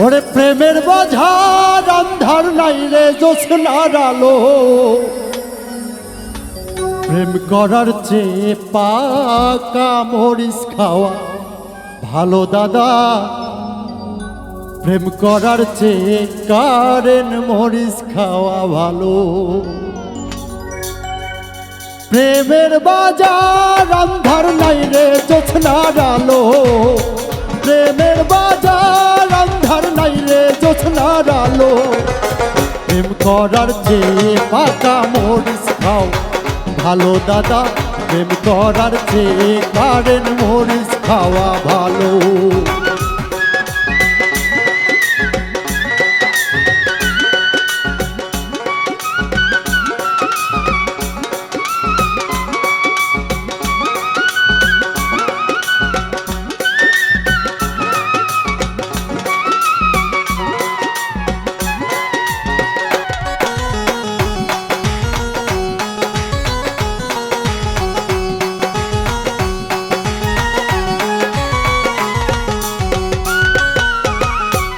ওরে প্রেমের বাজার আন্ধার নাই রে জ্যোৎস্নার আলো, প্রেম করার চেয়ে পাকা মরিচ খাওয়া ভালো দাদা, প্রেম করার চেয়ে কারেন মরিচ খাওয়া ভালো। প্রেমের বাজার আন্ধার নাই রে জ্যোৎস্নার আলো, প্রেমের বাজার আন্ধার নাই রে জ্যোৎস্নার আলো, প্রেম করার চেয়ে পাকা মরিচ খাও ভালো দাদা, প্রেম করার চেয়ে কারেন মরিচ খাওয়া ভালো।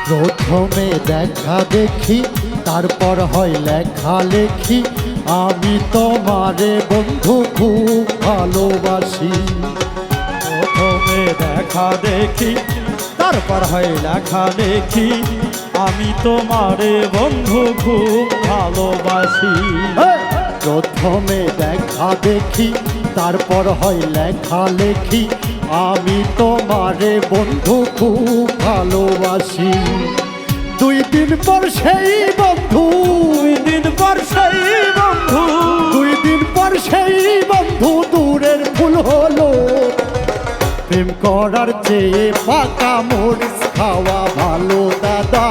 প্রথমে দেখা দেখি তারপর হয় লেখালেখি, আমি তোমারে বন্ধু খুব ভালোবাসি। প্রথমে দেখা দেখি তারপর হয় লেখালেখি, আমি তোমারে বন্ধু খুব ভালোবাসি। প্রথমে দেখা দেখি তারপর হয় লেখালেখি, আমি তোমারে বন্ধু খুব ভালোবাসি। দুই দিন পর সেই বন্ধু, দুই দিন পর সেই বন্ধু, দুই দিন পর সেই বন্ধু দূরের ফুল হলো, প্রেম করার চেয়ে পাকা মরিচ খাওয়া ভালো দাদা,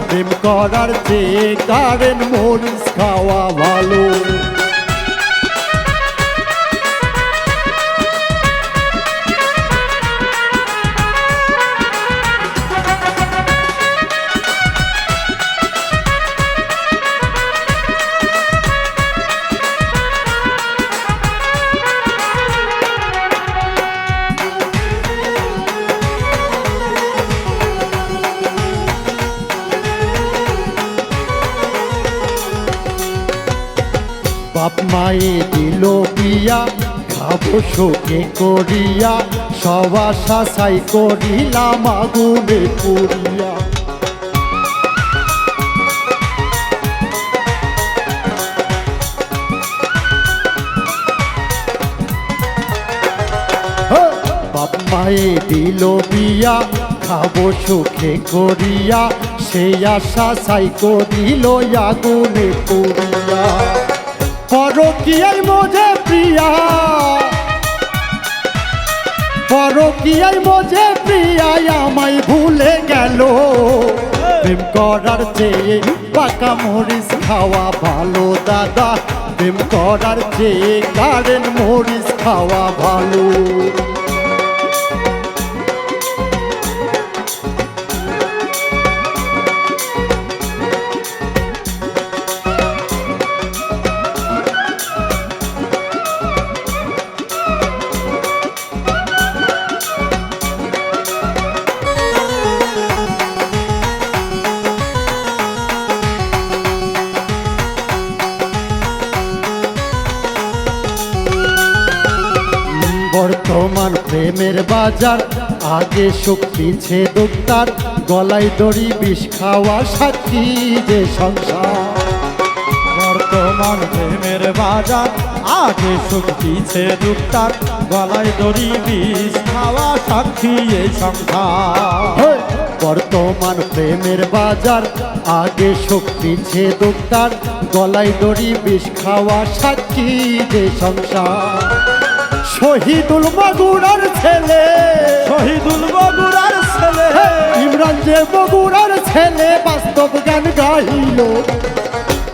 প্রেম করার চেয়ে কারেন মরিচ খাওয়া ভালো। বাপ মায়ে দিল বিয়া, খাবো শোকে করিয়া, সব আশা ছাই করিলাম আগুনে পুরিয়া। বাপ মায়ে দিল বিয়া, খাবো সুখে করিয়া, সেই আশা ছাই করিল আগুনে পুরিয়া। পরকীয়ায় মোজে প্রিয়া, পরকীয়ায় মোজে প্রিয়া আমায় ভুলে গেল, প্রেম করার চেয়ে পাকা মরিচ খাওয়া ভালো দাদা, প্রেম করার চেয়ে কারেন মরিচ খাওয়া ভালো। বর্তমান প্রেমের বাজার, আগে শক্তি ছে দুক্তার, গলায় দড়ি বিষ খাওয়া সাক্ষী যে সংসার। বর্তমান প্রেমের বাজার, আগে শক্তি ছে দুক্তার, গলায় দড়ি বিষ খাওয়া সাক্ষী এই সংসার। বর্তমান প্রেমের বাজার, আগে শক্তি ছে দুক্তার, গলায় দড়ি বিষ খাওয়া সাক্ষী যে সংসার। শহীদুল বগুড়ার ছেলে, শহীদুল বগুড়ার ছেলে, ইমরান যে বগুড়ার ছেলে বাস্তব গান গাইল,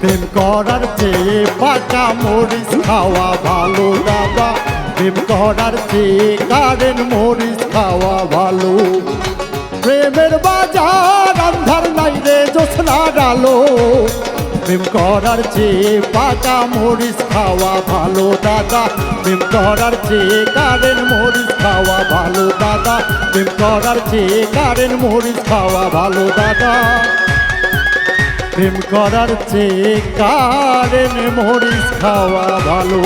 প্রেম করার চেয়ে পাকা মরিচ খাওয়া ভালো দাদা, প্রেম করার চেয়ে কারেন মরিচ খাওয়া ভালো। প্রেমের বাজার আন্ধার নাই রে জ্যোৎস্নার আলো, প্রেম কর করার চেয়ে পাকা মরিচ খাওয়া ভালো দাদা প্রেম করার চেয়ে কারেন্ট মরিচ খাওয়া ভালো দাদা প্রেম করার চেয়ে কারেন্ট মরিচ খাওয়া ভালো দাদা প্রেম করার চেয়ে কারেন্ট মরিচ খাওয়া ভালো